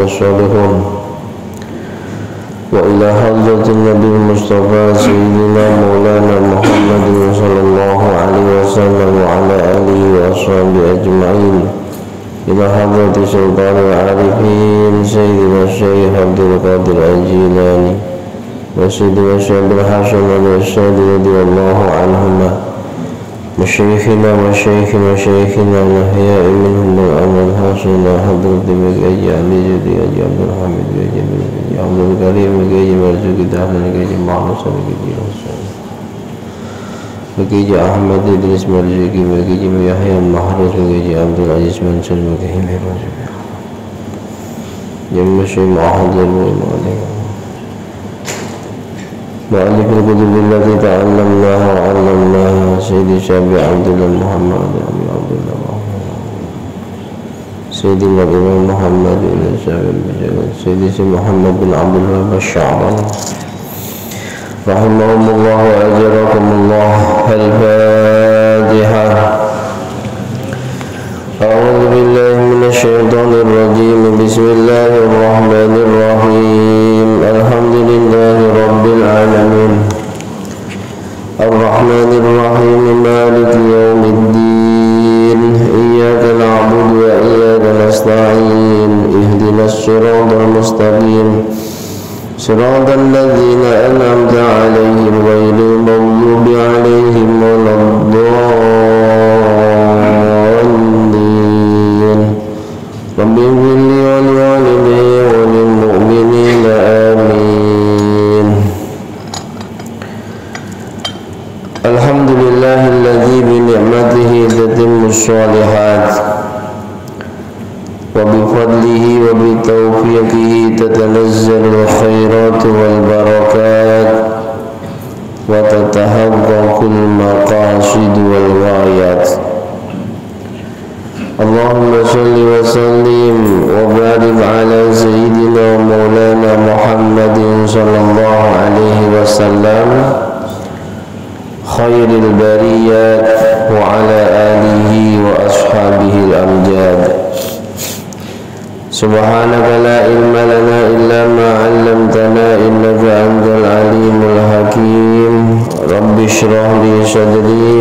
الصالحون وإلى حضرة النبي المصطفى سيدنا مولانا محمد صلى الله عليه وسلم وعلى آله وأصحابه أجمعين إلى حضرة سلطان العارفين سيدنا الشيخ عبد القادر الجيلاني وسيدنا الشيخ الحسن الأشهد رضي الله عنهما مشايخنا وشيخنا الأحياء منهم والأمل حسن حضرة مجاجي علي جدي أجي عبد الحميد جدي عبد الكريم جدي مرزوق دهنا جدي معلوصة جدي مجاجي أحمد إدريس مرزوقي مجاجي يحيى المحروس مجاجي عبد العزيز منصور مجاجي مرزوقي جمع شيء محضر مؤلف الكتب التي تعلمناها وعلمناها سيدي شافعي عبد الله محمد أبي عبد الله سيدنا الإمام محمد بن شافعي المجلد سيدي محمد بن عبد الوهاب الشعراني رحمهم الله وأجركم الله. الفاتحة. أعوذ بالله من الشيطان الرجيم. بسم الله الرحمن الرحيم. الحمد لله رب العالمين الرحمن الرحيم مالك يوم الدين إياك نعبد وإياك نستعين اهدنا الصراط المستقيم صراط الذين أنعمت عليهم غير المغضوب عليهم ولا الضالين. رب اغفر لي ولوالدي وللمؤمنين آمين. الحمد لله الذي بنعمته تتم الصالحات وبفضله وبتوفيقه تتنزل الخيرات والبركات وتتحقق المقاصد والغايات. اللهم صل وسلم وبارك على سيدنا ومولانا محمد صلى الله عليه وسلم خير البريات وعلى آله وأصحابه الأمجاد. سبحانك لا علم لنا إلا ما علمتنا إنك أنت العليم الحكيم. رب اشرح لي صدري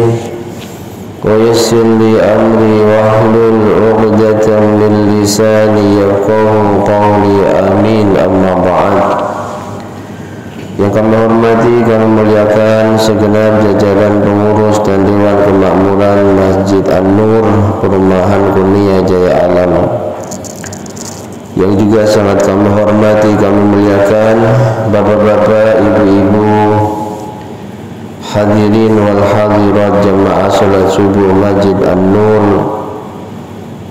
ويسر لي أمري واحلل عقدة من لساني يفقهوا قولي آمين. أما بعد. Yang kami hormati, kami muliakan segenap jajaran pengurus dan Dewan Kemakmuran Masjid An-Nur Perumahan Kurnia Jaya Alam. Yang juga sangat kami hormati, kami muliakan bapak-bapak, ibu-ibu, hadirin wal hadirat jamaah salat subuh Masjid An-Nur,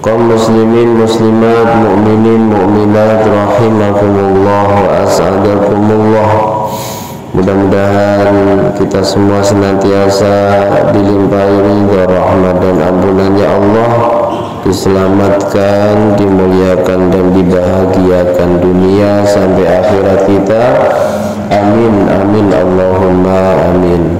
kaum muslimin muslimat, mukminin mukminat rahimakumullah wa as'adakumullah. Mudah-mudahan kita semua senantiasa dilimpahi ridha, rahmat dan ampunannya Allah, diselamatkan, dimuliakan dan dibahagiakan dunia sampai akhirat kita. Amin amin Allahumma amin.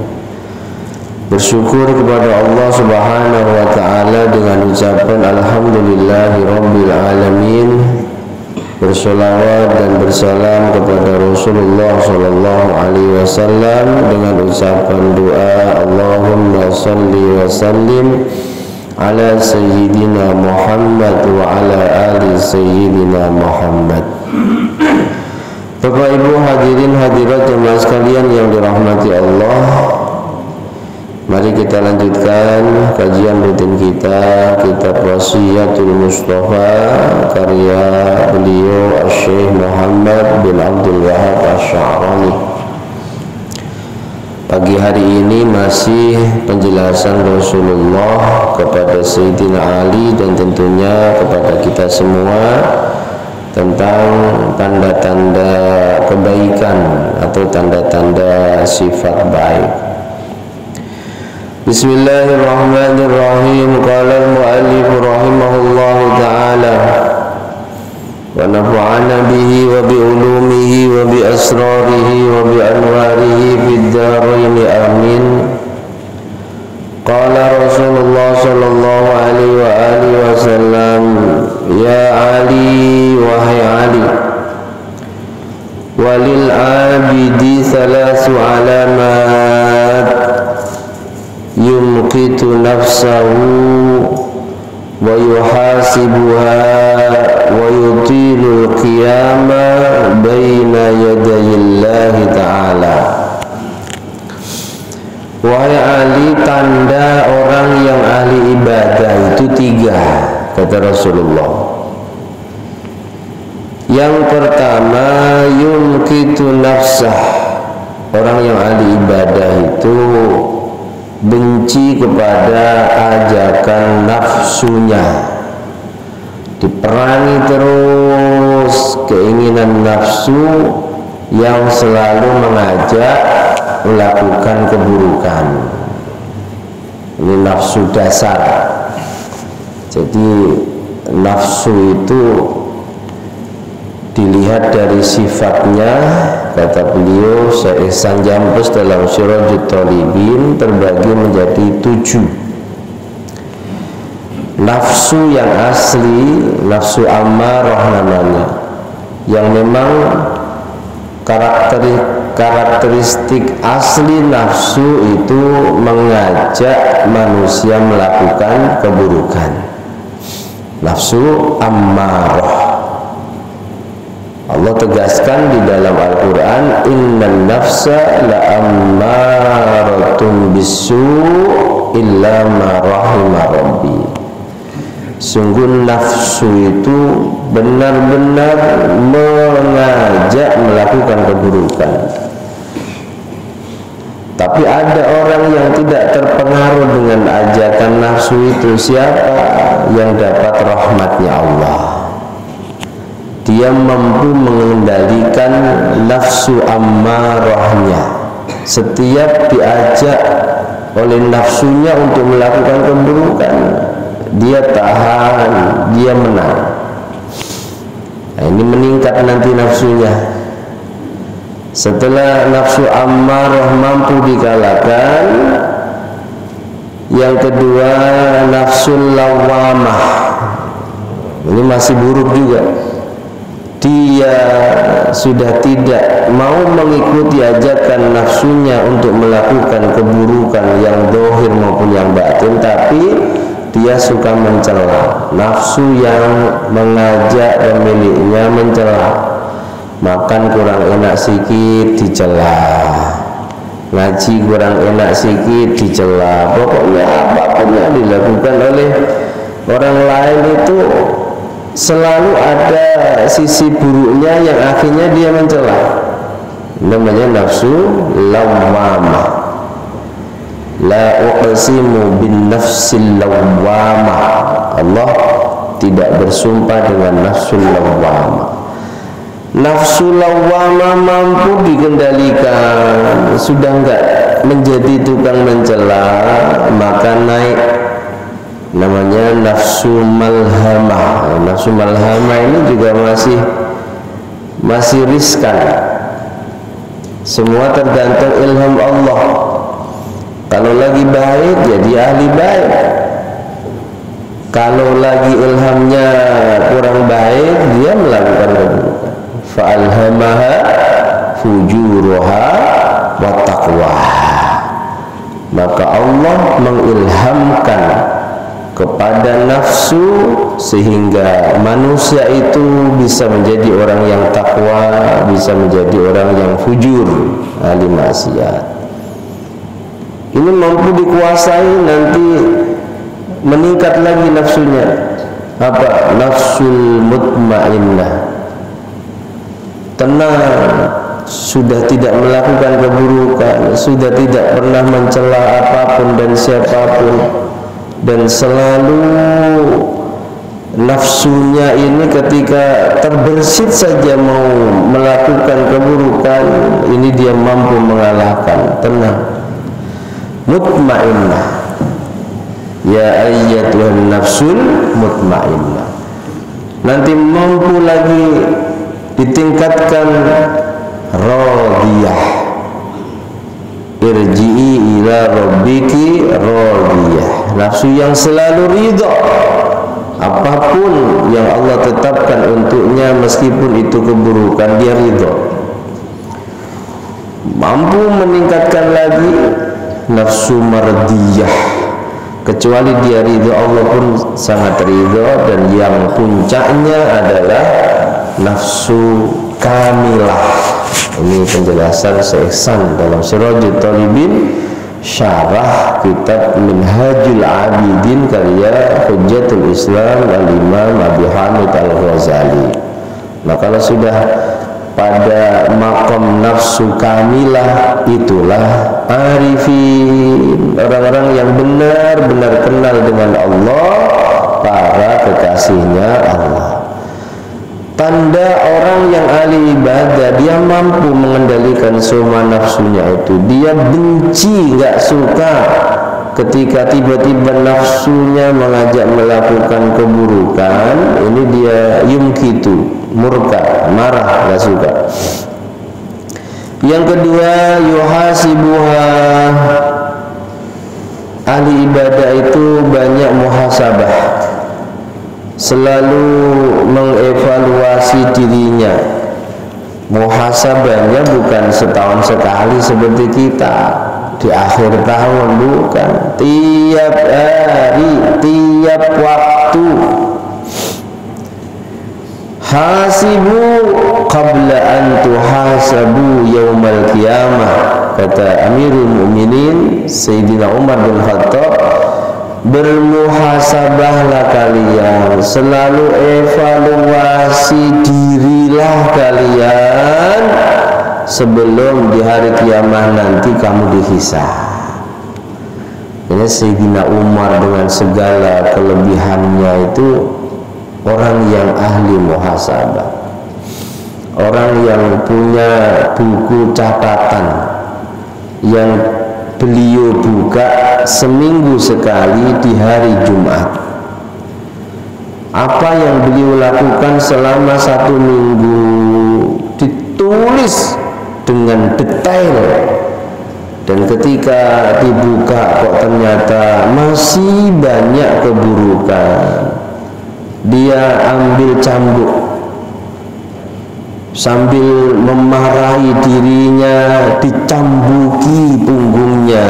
Bersyukur kepada Allah Subhanahu wa taala dengan ucapan alhamdulillahi rabbil alamin. Bersolawat dan bersalam kepada Rasulullah sallallahu alaihi wasallam dengan ucapan doa Allahumma salli wa sallim ala sayyidina Muhammad wa ala ali sayyidina Muhammad. Bapak Ibu hadirin hadirat jemaah sekalian yang dirahmati Allah, mari kita lanjutkan kajian rutin kita kitab Wasiyatul Mustafa karya beliau Syekh Muhammad bin Abdul Wahab Asy-Sya'rani. Pagi hari ini masih penjelasan Rasulullah kepada Sayyidina Ali dan tentunya kepada kita semua tentang tanda-tanda kebaikan atau tanda-tanda sifat baik. Bismillahirrahmanirrahim. Qala al-mu'allif rahimahullahu ta'ala wa nafa'ana bihi wa bi ulumihi wa bi asrarihi wa bi anwarihi fid dharain amin. Qala Rasulullah sallallahu alaihi wa alihi wasallam, ya Ali, wahai Ali, thalathu alamat yumqitu nafsahu wa yuhasibuha wa yutilul qiyama baina yadayillahi ta'ala. Wahai Ali, tanda orang yang ahli ibadah itu 3, kata Rasulullah. Yang pertama, yumqitu nafsah. Orang yang ahli ibadah itu benci kepada ajakan nafsunya, diperangi terus keinginan nafsu yang selalu mengajak melakukan keburukan. Ini nafsu dasar. Jadi nafsu itu dilihat dari sifatnya, kata beliau Syekh Ihsan Jampus dalam Sirajut Thalibin, terbagi menjadi 7. Nafsu yang asli, nafsu ammarah namanya, yang memang karakteristik asli nafsu itu mengajak manusia melakukan keburukan. Nafsu ammarah. Allah tegaskan di dalam Al-Quran, innan nafsa la'ammaratun bisu' illa ma rahima rabbi. Sungguh nafsu itu benar-benar mengajak melakukan keburukan. Tapi ada orang yang tidak terpengaruh dengan ajakan nafsu itu. Siapa yang dapat rahmatnya Allah? Dia mampu mengendalikan nafsu ammarahnya. Setiap diajak oleh nafsunya untuk melakukan keburukan, dia tahan, dia menang. Nah, ini meningkat nanti nafsunya. Setelah nafsu ammarah mampu dikalahkan, yang kedua nafsu lawamah. Ini masih buruk juga. Dia sudah tidak mau mengikuti ajakan nafsunya untuk melakukan keburukan yang zahir maupun yang batin, tapi dia suka mencela. Nafsu yang mengajak pemiliknya mencela. Makan kurang enak sikit dicela, ngaji kurang enak sikit dicela. Pokoknya apapun yang dilakukan oleh orang lain itu selalu ada sisi buruknya yang akhirnya dia mencela. Namanya nafsu lawamah. La uqsimu bin nafsil lawamah. Allah tidak bersumpah dengan nafsu lawamah. Nafsu lawamah mampu dikendalikan, sudah enggak menjadi tukang mencela, maka naik namanya nafsu malhamah. Nafsu malhamah ini juga masih riskan. Semua tergantung ilham Allah. Kalau lagi baik jadi ahli baik, kalau lagi ilhamnya kurang baik dia melakukan keburukan. Fa'alhamaha fujuruha wa taqwaha. Maka Allah mengilhamkan kepada nafsu sehingga manusia itu bisa menjadi orang yang takwa, bisa menjadi orang yang fujur, ahli maksiat. Ini mampu dikuasai, nanti meningkat lagi nafsunya. Apa? Nafsul mutmainnah. Tenang, sudah tidak melakukan keburukan, sudah tidak pernah mencela apapun dan siapapun, dan selalu nafsunya ini ketika terbersit saja mau melakukan keburukan, ini dia mampu mengalahkan. Tenang, mutmainnah, ya ayyatuhan nafsul mutmainnah. Nanti mampu lagi ditingkatkan radiyah, irji'i ila rabbiki radiyah, nafsu yang selalu ridha apapun yang Allah tetapkan untuknya, meskipun itu keburukan dia ridha. mampu meningkatkan lagi nafsu mardiyah, kecuali dia ridho Allah pun sangat ridho. Dan yang puncaknya adalah nafsu kamilah. Ini penjelasan Syekh Ihsan dalam Sirajul Talibin, syarah kitab Minhajul Abidin karya Hujjatul Islam Al-Imam Abi Hamid Al-Ghazali. Nah, kalau sudah pada makom nafsu kamilah, itulah arifin, orang-orang yang benar-benar kenal dengan Allah, para kekasihnya Allah. Tanda orang yang ahli ibadah, dia mampu mengendalikan semua nafsunya itu. Dia benci, nggak suka ketika tiba-tiba nafsunya mengajak melakukan keburukan. Ini dia yumkitu, murka, marah, nggak suka. Yang kedua, yuhasibuha, ahli ibadah itu banyak muhasabah, selalu mengevaluasi dirinya. Muhasabahnya bukan setahun sekali seperti kita di akhir tahun, bukan, tiap hari, tiap waktu. Hasibu qabla an tuhasabu yaumal qiyamah, kata Amirul Mukminin Sayyidina Umar bin Khattab, bermuhasabahlah kalian, selalu evaluasi dirilah kalian sebelum di hari kiamat nanti kamu dihisab. Ini Sayyidina Umar dengan segala kelebihannya itu orang yang ahli muhasabah, orang yang punya buku catatan yang beliau buka seminggu sekali di hari Jumat. Apa yang beliau lakukan selama 1 minggu ditulis dengan detail. Dan ketika dibuka kok ternyata masih banyak keburukan, dia ambil cambuk sambil memarahi dirinya, dicambuki punggungnya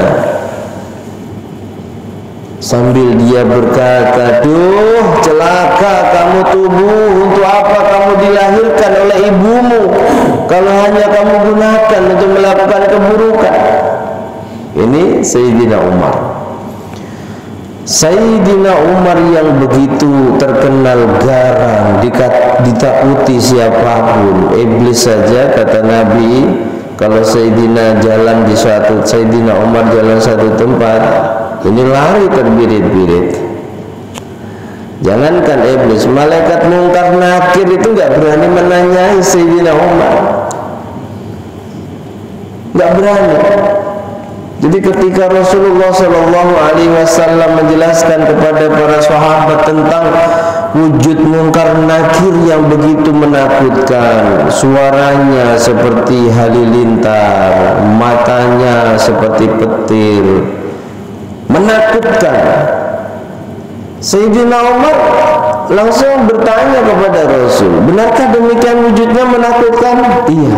sambil dia berkata, duh celaka kamu tubuh, untuk apa kamu dilahirkan oleh ibumu kalau hanya kamu gunakan untuk melakukan keburukan. Ini Sayyidina Umar. Sayyidina Umar yang begitu terkenal garang, ditakuti siapapun, iblis saja, kata Nabi, kalau Sayyidina Umar jalan satu tempat, ini lari terbirit-birit. Jangankan iblis, malaikat mungkar nakir itu nggak berani menanyai Sayyidina Umar, nggak berani. Jadi ketika Rasulullah SAW menjelaskan kepada para sahabat tentang wujud mungkar nakir yang begitu menakutkan, suaranya seperti halilintar, matanya seperti petir, menakutkan, Sayyidina Umar langsung bertanya kepada Rasul, benarkah demikian wujudnya menakutkan? Iya.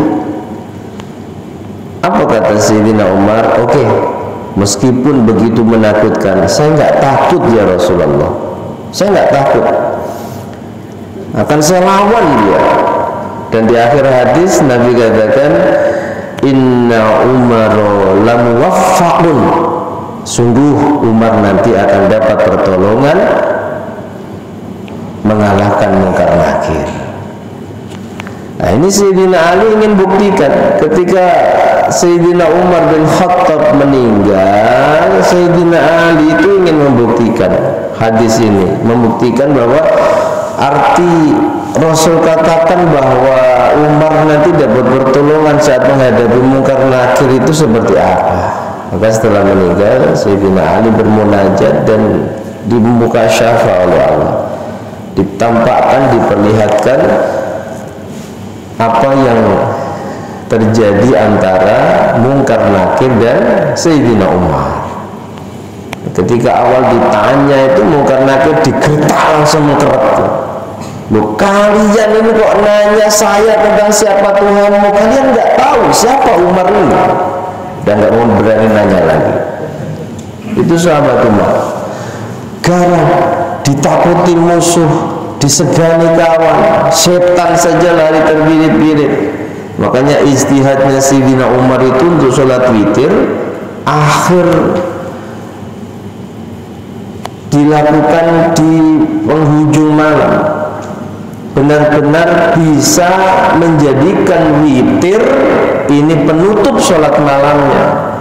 Apa kata Sayyidina Umar? Oke, meskipun begitu menakutkan, saya nggak takut ya Rasulullah, saya nggak takut, akan saya lawan dia. Dan di akhir hadis Nabi katakan, Inna Umar lamuwaffaqun, sungguh Umar nanti akan dapat pertolongan mengalahkan mungkar nakir. Nah, ini Sayyidina Ali ingin buktikan. Ketika Sayyidina Umar bin Khattab meninggal, Sayyidina Ali itu ingin membuktikan hadis ini, membuktikan bahwa arti Rasul katakan bahwa Umar nanti dapat pertolongan saat menghadapi mungkar nakir itu seperti apa. Maka setelah meninggal, Sayyidina Ali bermunajat dan dibuka syafa oleh Allah, ditampakkan, diperlihatkan apa yang terjadi antara mungkar nakir dan Sayyidina Umar. Ketika awal ditanya itu mungkar nakir digertak langsung mengkerut. Loh, kalian ini kok nanya saya tentang siapa Tuhanmu? Kalian nggak nggak tahu siapa Umar ini, dan nggak mau berani nanya lagi. Itu sahabat Umar. Garang, ditakuti musuh, disegani kawan, setan saja lari terbirit-birit. Makanya ijtihadnya Sayyidina Umar itu untuk sholat witir akhir dilakukan di penghujung malam, benar-benar bisa menjadikan witir ini penutup sholat malamnya.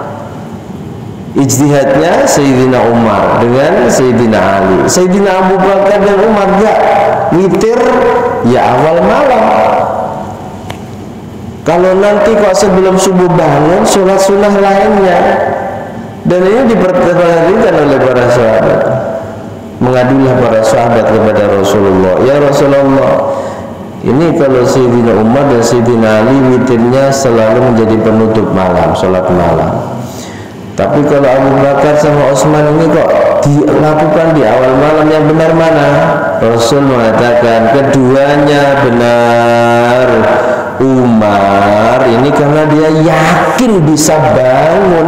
Ijtihadnya Sayyidina Umar dengan Sayyidina Ali. Sayyidina Abu Bakar dan Umar enggak, witir ya awal malam. Kalau nanti kok sebelum subuh bangun sholat sunnah lainnya. Dan ini diperhatikan oleh para sahabat. Mengadulah para sahabat kepada Rasulullah, ya Rasulullah, ini kalau Sayyidina Umar dan Sayyidina Ali witirnya selalu menjadi penutup malam, sholat malam. Tapi kalau Abu Bakar sama Utsman ini kok dilakukan di awal malam, yang benar mana? Rasul mengatakan keduanya benar. Umar ini karena dia yakin bisa bangun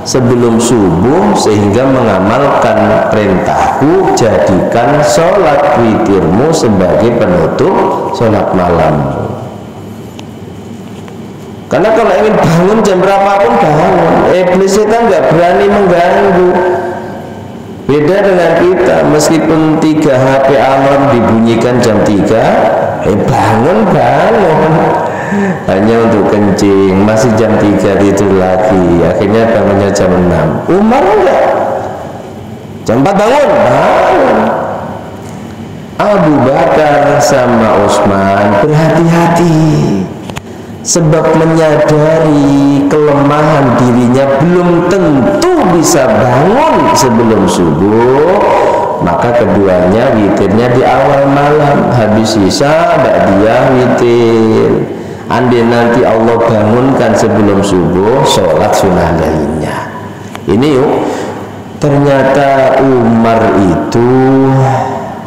sebelum subuh sehingga mengamalkan perintahku, jadikan sholat witirmu sebagai penutup sholat malam. Karena kalau ingin bangun jam berapapun bangun, iblis setan nggak berani mengganggu. Beda dengan kita, meskipun 3 HP alarm dibunyikan jam 3, bangun hanya untuk kencing, masih jam 3 tidur lagi, akhirnya bangunnya jam 6. Umar enggak, jam 4 bangun. Abu Bakar sama Utsman berhati-hati, sebab menyadari kelemahan dirinya belum tentu bisa bangun sebelum subuh, maka keduanya witirnya di awal malam, habis isya ba'diyah witir. Andai nanti Allah bangunkan sebelum subuh, sholat sunnah lainnya. Ini yuk, ternyata Umar itu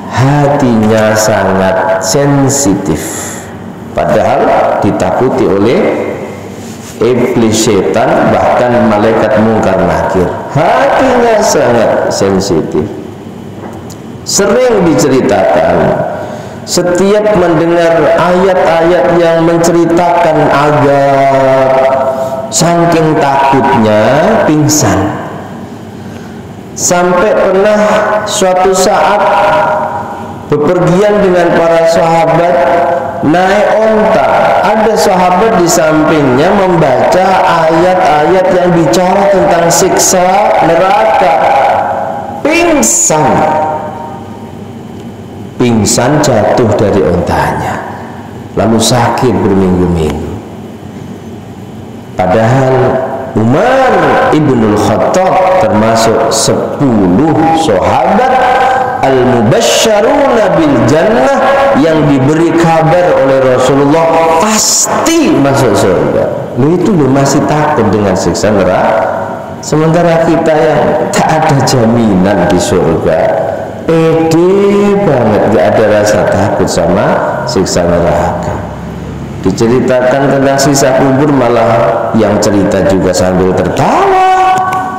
hatinya sangat sensitif. Padahal ditakuti oleh iblis setan, bahkan malaikat mungkar nakir. Hatinya sangat sensitif. Sering diceritakan, setiap mendengar ayat-ayat yang menceritakan azab, saking takutnya pingsan. Sampai pernah suatu saat bepergian dengan para sahabat, naik onta, ada sahabat di sampingnya membaca ayat-ayat yang bicara tentang siksa neraka. Pingsan jatuh dari ontanya, lalu sakit berminggu-minggu. Padahal Umar ibnul Khattab termasuk 10 sahabat al-mubasysyaruna bil jannah yang diberi kabar oleh Rasulullah pasti masuk surga. Itu masih takut dengan siksa neraka, sementara kita yang tak ada jaminan di surga, pede banget, gak ada rasa takut sama siksa neraka. Diceritakan tentang siksa kubur, malah yang cerita juga sambil tertawa,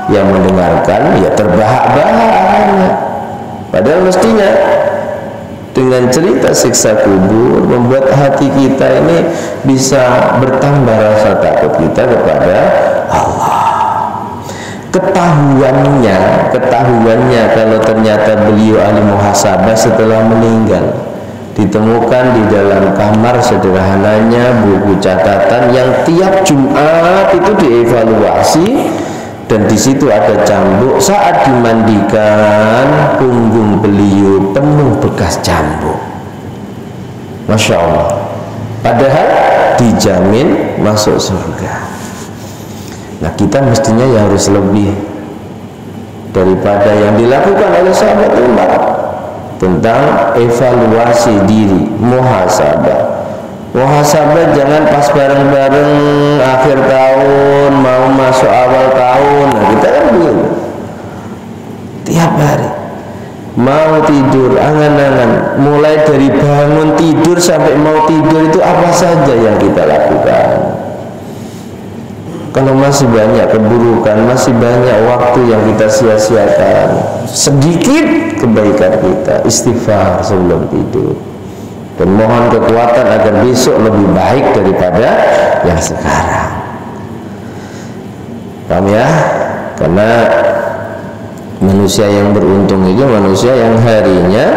yang mendengarkan ya terbahak-bahak. Padahal mestinya dengan cerita siksa kubur membuat hati kita ini bisa bertambah rasa takut kita kepada Allah. Ketahuannya kalau ternyata beliau ahli muhasabah setelah meninggal, ditemukan di dalam kamar sederhananya buku catatan yang tiap Jumat itu dievaluasi, dan di situ ada cambuk. Saat dimandikan, punggung beliau penuh bekas cambuk. Masya Allah. Padahal dijamin masuk surga. Nah, kita mestinya ya harus lebih daripada yang dilakukan oleh sahabat Umar tentang evaluasi diri, muhasabah. Muhasabah jangan pas bareng-bareng akhir tahun mau masuk awal tahun. Nah, kita kan begitu. Tiap hari mau tidur, angan-angan, mulai dari bangun tidur sampai mau tidur itu apa saja yang kita lakukan. Kalau masih banyak keburukan, masih banyak waktu yang kita sia-siakan, sedikit kebaikan kita, istighfar sebelum tidur dan mohon kekuatan agar besok lebih baik daripada yang sekarang. Paham ya? Karena manusia yang beruntung itu manusia yang harinya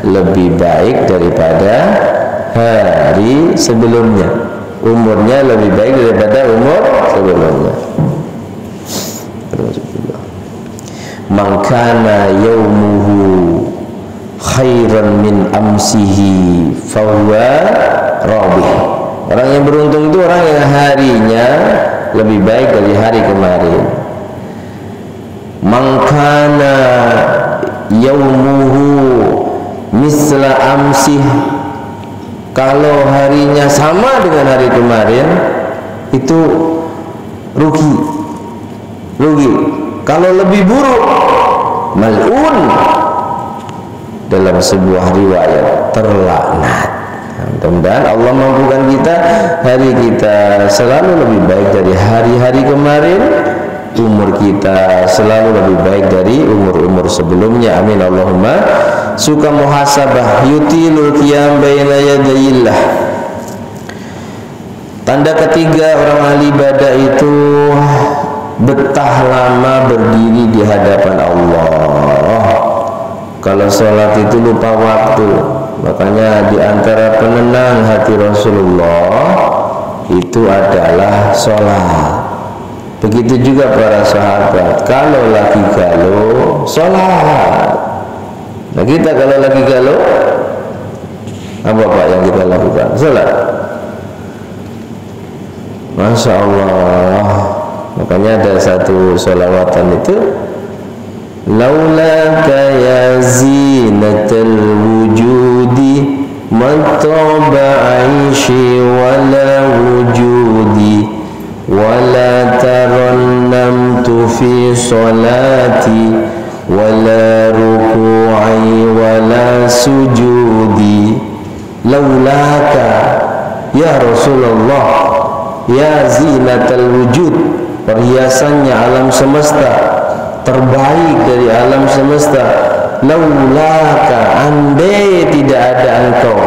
lebih baik daripada hari sebelumnya, umurnya lebih baik daripada umur sebelumnya. Man kana yaumuhu khairan min amsihi fahuwa rabih. Orang yang beruntung itu orang yang harinya lebih baik dari hari kemarin. Man kana yaumuhu misla amsih, kalau harinya sama dengan hari kemarin itu rugi. Kalau lebih buruk mal'un, dalam sebuah riwayat terlaknat. Mudah-mudahan Allah mampukan kita hari kita selalu lebih baik dari hari-hari kemarin, umur kita selalu lebih baik dari umur-umur sebelumnya. Amin Allahumma. Suka muhasabah, yutilul qiyam baina yadayillah. Tanda ketiga orang ahli ibadah itu betah lama berdiri di hadapan Allah. Kalau sholat itu lupa waktu. Makanya di antara penenang hati Rasulullah itu adalah sholat. Begitu juga para sahabat, kalau lagi galau sholat. Nah kita kalau lagi galau, apa Pak yang kita lakukan? Sholat. Masya Allah. Makanya ada satu sholawatan itu, laulaka ya zinatal wujudi mataba aishi wala wujudi wala tarannamtu fi salati wala ruku'i wala sujudi. Laulaka ya Rasulullah, ya zinatal wujud, perhiasannya alam semesta, terbaik dari alam semesta. Laulaka, andai tidak ada engkau,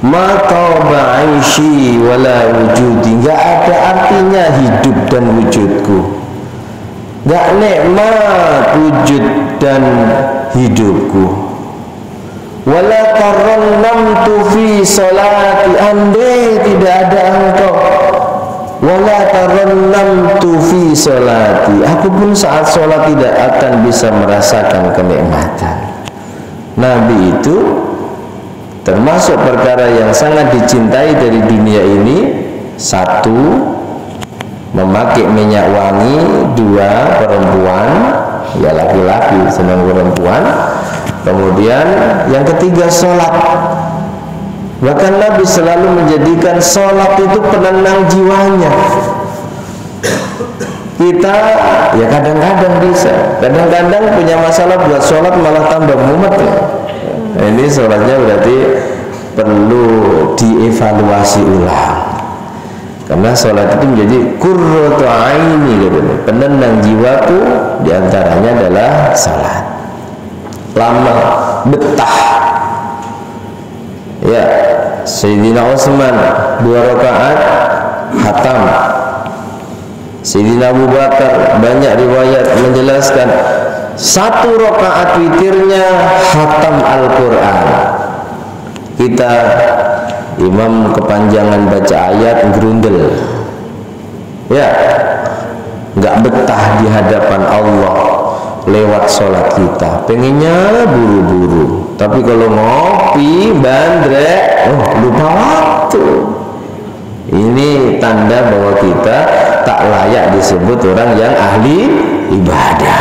ma taba aishi wala wujudi, enggak ada artinya hidup dan wujudku, enggak nikmat wujud dan hidupku. Wala tarannamtu fi salati, andai tidak ada engkau, wala tarannamtu fi salati, aku pun saat sholat tidak akan bisa merasakan kenikmatan. Nabi itu termasuk perkara yang sangat dicintai dari dunia ini. Satu, memakai minyak wangi. Dua, perempuan, ya laki-laki senang perempuan. Kemudian yang ketiga, sholat. Bahkan Nabi selalu menjadikan sholat itu penenang jiwanya. Kita ya kadang-kadang bisa, kadang-kadang punya masalah buat sholat malah tambah mumet ya. Nah, ini sholatnya berarti perlu dievaluasi ulang, karena sholat itu menjadi qurratu aini gitu, penenang jiwaku. Diantaranya adalah sholat. Lama betah ya. Sayyidina Utsman 2 rakaat khatam. Sayyidina Abu Bakar banyak riwayat menjelaskan 1 rakaat witirnya khatam Al-Quran. Kita imam kepanjangan baca ayat gerundel ya, nggak betah di hadapan Allah lewat sholat kita, pengennya buru-buru. Tapi kalau ngopi bandrek, lupa waktu. Ini tanda bahwa kita tak layak disebut orang yang ahli ibadah.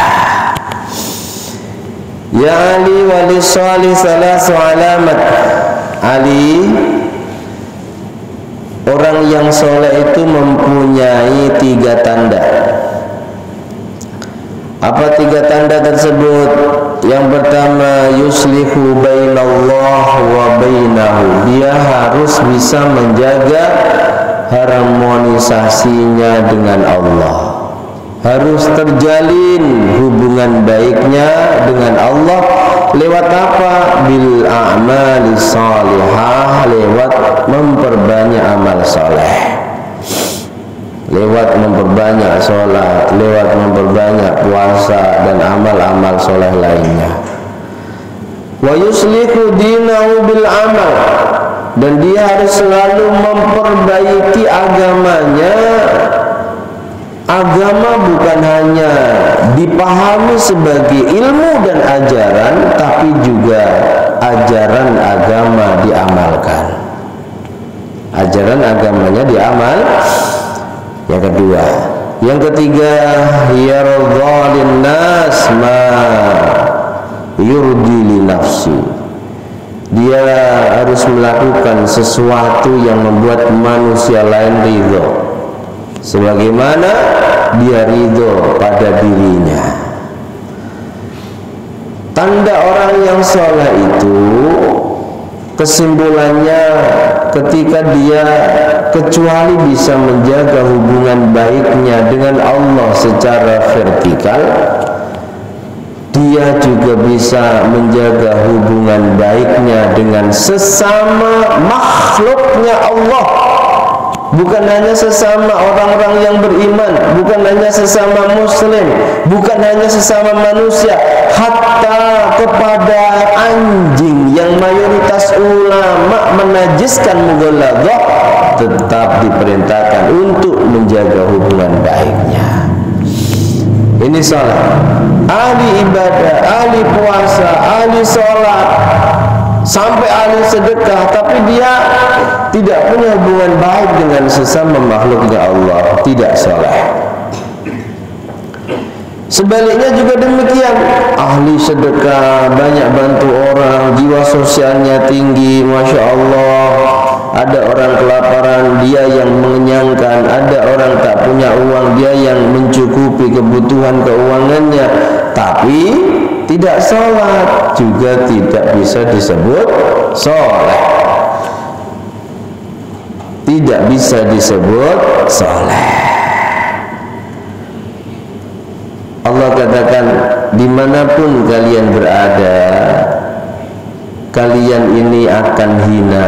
Ya Ali wali sholih salasu alamat. Ali, orang yang soleh itu mempunyai 3 tanda. Apa 3 tanda tersebut? Yang pertama, yuslihu bainallah wa bainahu. Dia harus bisa menjaga harmonisasinya dengan Allah, harus terjalin hubungan baiknya dengan Allah lewat apa? Bil a'mali salihah, lewat memperbanyak amal soleh, lewat memperbanyak sholat, lewat memperbanyak puasa dan amal-amal soleh lainnya. Wa yuslihu dinahu bil amal, dan dia harus selalu memperbaiki agamanya. Agama bukan hanya dipahami sebagai ilmu dan ajaran, tapi juga ajaran agama diamalkan. Ajaran agamanya diamal. Yang kedua, yang ketiga, yarda linnas ma yurdi li nafsi. Dia harus melakukan sesuatu yang membuat manusia lain ridho, sebagaimana dia ridho pada dirinya. Tanda orang yang soleh itu kesimpulannya, ketika dia kecuali bisa menjaga hubungan baiknya dengan Allah secara vertikal, dia juga bisa menjaga hubungan baiknya dengan sesama makhluknya Allah. Bukan hanya sesama orang-orang yang beriman, bukan hanya sesama muslim, bukan hanya sesama manusia, hatta kepada anjing yang mayoritas ulama menajiskan mughaladhah, tetap diperintahkan untuk menjaga hubungan baiknya. Ini salat, ahli ibadah, ahli puasa, ahli sholat, sampai ahli sedekah, tapi dia tidak punya hubungan baik dengan sesama makhluknya Allah, tidak soleh. Sebaliknya juga demikian, ahli sedekah, banyak bantu orang, jiwa sosialnya tinggi, masya Allah. Ada orang kelaparan, dia yang mengenyangkan. Ada orang tak punya uang, dia yang mencukupi kebutuhan keuangannya. Tapi tidak sholat, juga tidak bisa disebut soleh. Tidak bisa disebut soleh. Allah katakan, dimanapun kalian berada, kalian ini akan hina,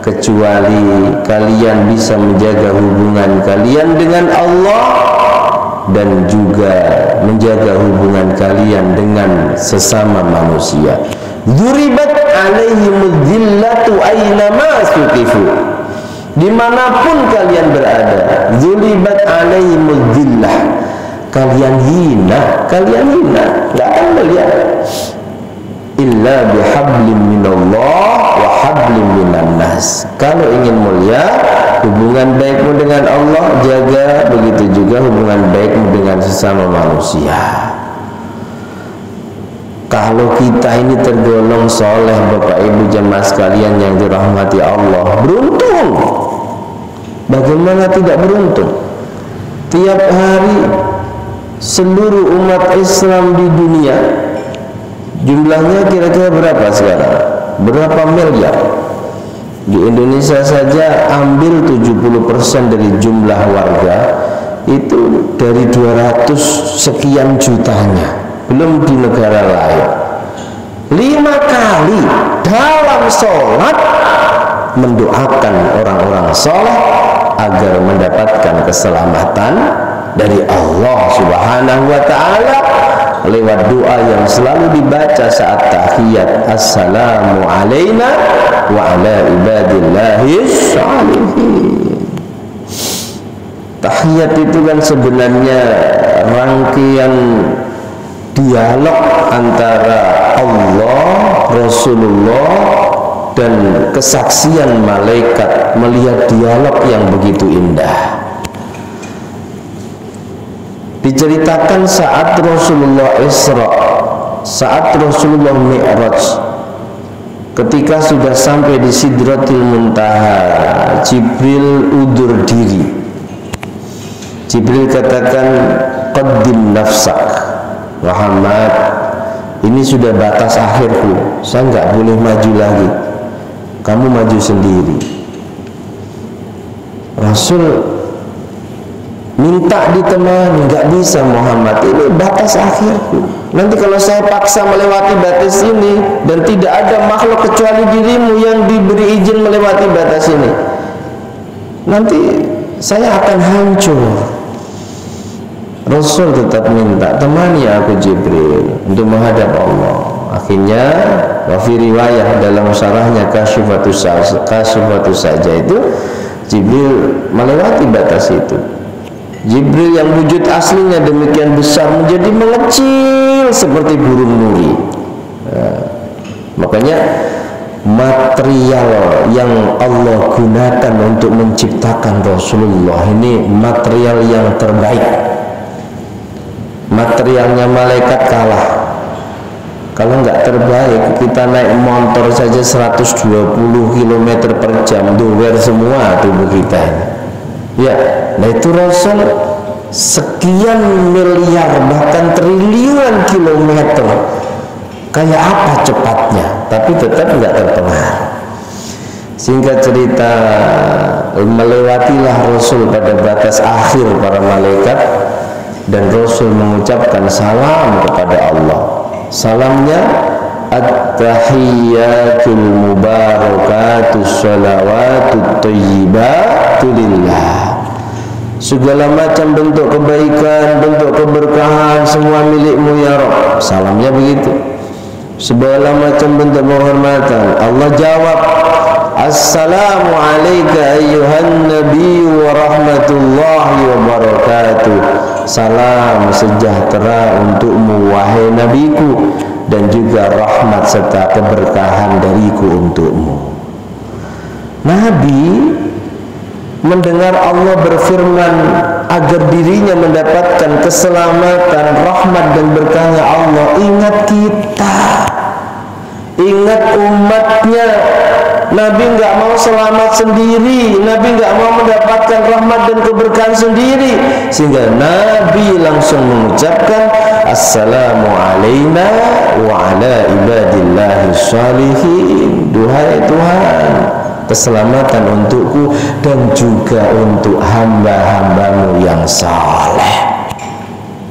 kecuali kalian bisa menjaga hubungan kalian dengan Allah dan juga menjaga hubungan kalian dengan sesama manusia. Dzuribat alaihimudz zillatu aynama suqifu. Dimanapun kalian berada, dzuribat alaihimudz zillah. Kalian hina, nggak akan melihat. Illa bihablim minallah wa hablim minan nas. Kalau ingin mulia, hubungan baikmu dengan Allah jaga, begitu juga hubungan baikmu dengan sesama manusia. Kalau kita ini tergolong soleh, Bapak Ibu jemaah sekalian yang dirahmati Allah, beruntung. Bagaimana tidak beruntung? Tiap hari seluruh umat Islam di dunia, jumlahnya kira-kira berapa sekarang? Berapa miliar? Di Indonesia saja ambil 70% dari jumlah warga, itu dari 200 sekian jutanya, belum di negara lain. 5 kali dalam sholat mendoakan orang-orang soleh agar mendapatkan keselamatan dari Allah Subhanahu wa ta'ala lewat doa yang selalu dibaca saat tahiyat, assalamu alaina wa ala ibadillahis shalihin. Tahiyat itu kan sebenarnya rangkaian dialog antara Allah, Rasulullah, dan kesaksian malaikat melihat dialog yang begitu indah. Diceritakan saat Rasulullah Isra, saat Rasulullah Mi'raj, ketika sudah sampai di Sidratil Muntaha, Jibril undur diri. Jibril katakan, qaddim nafsak Muhammad, ini sudah batas akhirku, saya nggak boleh maju lagi, kamu maju sendiri. Rasul minta ditemani, nggak bisa Muhammad, ini batas akhirku. Nanti kalau saya paksa melewati batas ini, dan tidak ada makhluk kecuali dirimu yang diberi izin melewati batas ini, nanti saya akan hancur. Rasul tetap minta, temani aku Jibril untuk menghadap Allah. Akhirnya wafi riwayah dalam syarahnya Kasyifatus Saja itu, Jibril melewati batas itu. Jibril yang wujud aslinya demikian besar menjadi mengecil seperti burung nuri. Makanya material yang Allah gunakan untuk menciptakan Rasulullah ini material yang terbaik. Materialnya malaikat kalah. Kalau nggak terbaik, kita naik motor saja 120 km per jam, dower semua tubuh kita ini. Ya, nah itu Rasul sekian miliar bahkan triliunan kilometer, kayak apa cepatnya, tapi tetap nggak terpengaruh. Singkat cerita, melewatilah Rasul pada batas akhir para malaikat, dan Rasul mengucapkan salam kepada Allah. Salamnya, at-tahiyyatul mubarakatus salawatut thayyibatu lillah. Segala macam bentuk kebaikan, bentuk keberkahan semua milikmu ya Rabb. Salamnya begitu. Segala macam bentuk penghormatan, Allah jawab, assalamu alayka ayyuhan nabi wa rahmatullahi wa barakatuh. Salam sejahtera untukmu wahai nabiku, dan juga rahmat serta keberkahan dariku untukmu. Nabi mendengar Allah berfirman agar dirinya mendapatkan keselamatan, rahmat dan berkahnya Allah, ingat kita, ingat umatnya. Nabi nggak mau selamat sendiri, Nabi nggak mau mendapatkan rahmat dan keberkahan sendiri, sehingga Nabi langsung mengucapkan assalamu alayna wa ala ibadillahi shalihin. Duhai Tuhan, keselamatan untukku dan juga untuk hamba-hambamu yang saleh.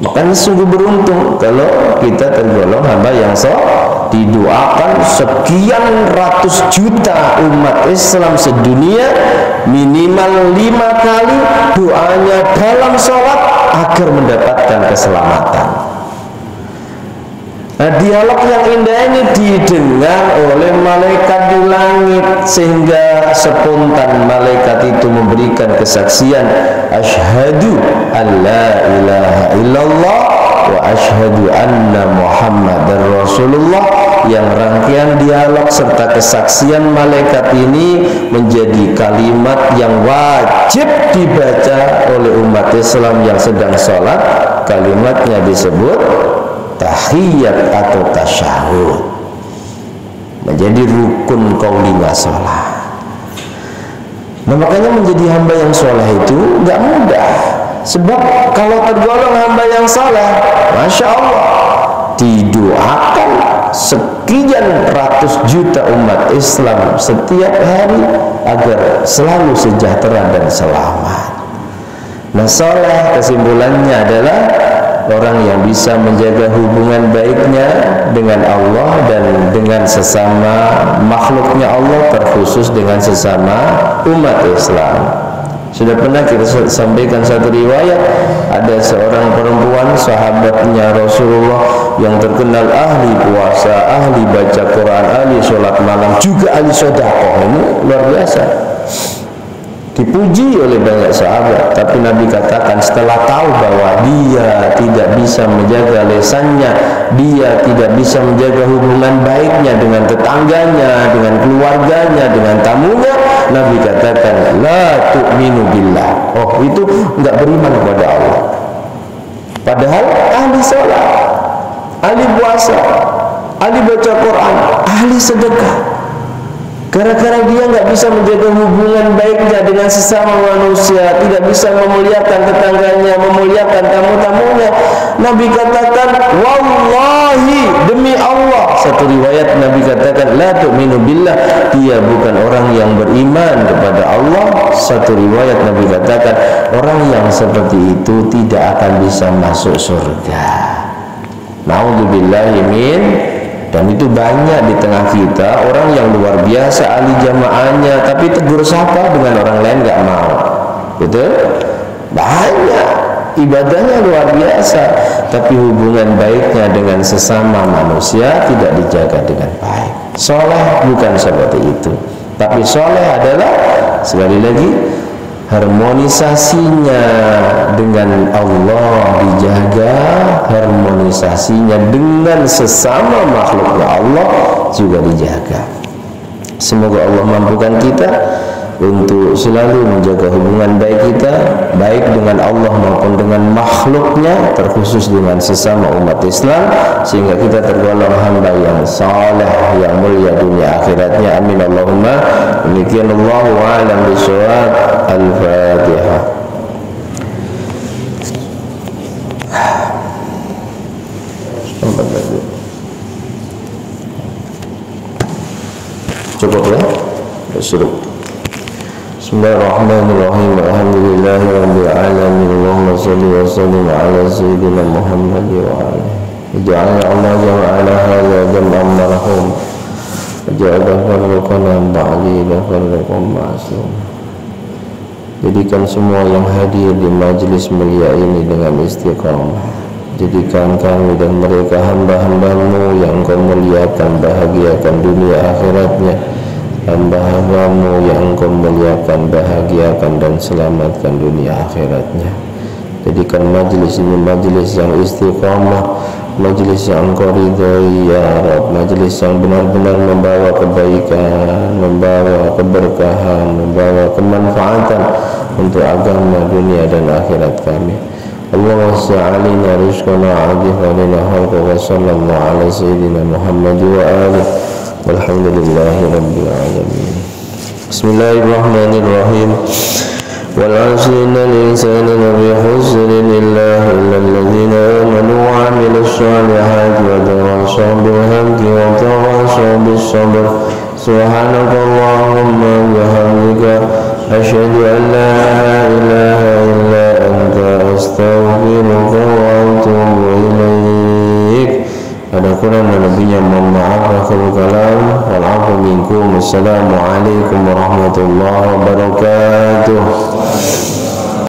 Makanya sungguh beruntung kalau kita tergolong hamba yang saleh. Didoakan sekian ratus juta umat Islam sedunia minimal 5 kali doanya dalam sholat agar mendapatkan keselamatan. Nah, dialog yang indah ini didengar oleh malaikat di langit, sehingga spontan malaikat itu memberikan kesaksian, asyhadu an la ilaha illallah wa asyhadu anna Muhammadar Rasulullah. Yang rangkaian dialog serta kesaksian malaikat ini menjadi kalimat yang wajib dibaca oleh umat Islam yang sedang sholat. Kalimatnya disebut tahiyat atau tasyahud, menjadi rukun qauliyah sholat. Nah, makanya menjadi hamba yang sholat itu nggak mudah. Sebab kalau tergolong hamba yang saleh, masya Allah, didoakan sekian ratus juta umat Islam setiap hari agar selalu sejahtera dan selamat. Nah, saleh kesimpulannya adalah orang yang bisa menjaga hubungan baiknya dengan Allah dan dengan sesama makhluknya Allah, terkhusus dengan sesama umat Islam. Sudah pernah kita sampaikan satu riwayat, ada seorang perempuan sahabatnya Rasulullah yang terkenal ahli puasa, ahli baca Quran, ahli sholat malam, juga ahli sedekah. Ini luar biasa, dipuji oleh banyak sahabat. Tapi Nabi katakan setelah tahu bahwa dia tidak bisa menjaga lisannya, dia tidak bisa menjaga hubungan baiknya dengan tetangganya, dengan keluarganya, dengan tamunya, Nabi katakan la tu'minu billah. Oh, itu enggak beriman kepada Allah. Padahal ahli sholat, ahli puasa, ahli baca Quran, ahli sedekah. Gara-gara dia nggak bisa menjaga hubungan baiknya dengan sesama manusia, tidak bisa memuliakan tetangganya, memuliakan tamu-tamunya, Nabi katakan, wallahi, demi Allah, Satu riwayat Nabi katakan la tu'minu billah, dia bukan orang yang beriman kepada Allah. Satu riwayat Nabi katakan orang yang seperti itu tidak akan bisa masuk surga. Na'udzubillahi min. Dan itu banyak di tengah kita orang yang luar biasa ahli jamaahnya, tapi tegur sapa dengan orang lain nggak mau. Betul? Banyak ibadahnya luar biasa, tapi hubungan baiknya dengan sesama manusia tidak dijaga dengan baik. Soleh bukan seperti itu, tapi soleh adalah sekali lagi harmonisasinya dengan Allah dijaga, harmonisasinya dengan sesama makhluknya Allah juga dijaga. Semoga Allah mampukan kita untuk selalu menjaga hubungan baik kita, baik dengan Allah maupun dengan makhluknya, terkhusus dengan sesama umat Islam, sehingga kita tergolong hamba yang saleh, yang mulia dunia akhiratnya. Amin Allahumma. Demikian Allahu a'lam bishawab. Al-Fatihah. Cukup ya? Suruh. Bismillahirrahmanirrahim. Alhamdulillahi rabbil alamin. Allahumma shalli wa sallim ala sayyidina Muhammad wa alihi. Ja'ala Allah jama'ana hadza jam'an marhum. Ja'ala farqana ba'di wa farqan ma'sum. Jadikan semua yang hadir di majlis mulia ini dengan istiqamah. Jadikan kami dan mereka hamba-hambamu yang Engkau muliakan, bahagiakan dunia akhiratnya. Hamba-hambamu yang Engkau muliakan, bahagiakan dan selamatkan dunia akhiratnya. Jadikan majlis ini majlis yang istiqamah, majlis yang Engkau ridhai ya Rabb, majlis yang benar-benar membawa kebaikan, membawa keberkahan, membawa kemanfaatan untuk agama, dunia dan akhirat kami. Allahumma sa'alina rizqana adifalina halqa wa sallallahu ala sayyidina Muhammad wa alihi walhamdulillahi rabbil alamin. Bismillahirrahmanirrahim. Wal 'asri innal insana lafi khusrin illa alladhina amanu wa 'amilus solihati wa tawasaw bil haqqi wa tawasaw bis sabr. Subhanakallahumma wa bihamdika asyhadu an la ilaha illa anta astaghfiruka wa atubu ilaik. Ada kurang dan lebihnya mohon maaf. Akhirul kalam wal 'afwu minkum. Assalamualaikum warahmatullahi wabarakatuh.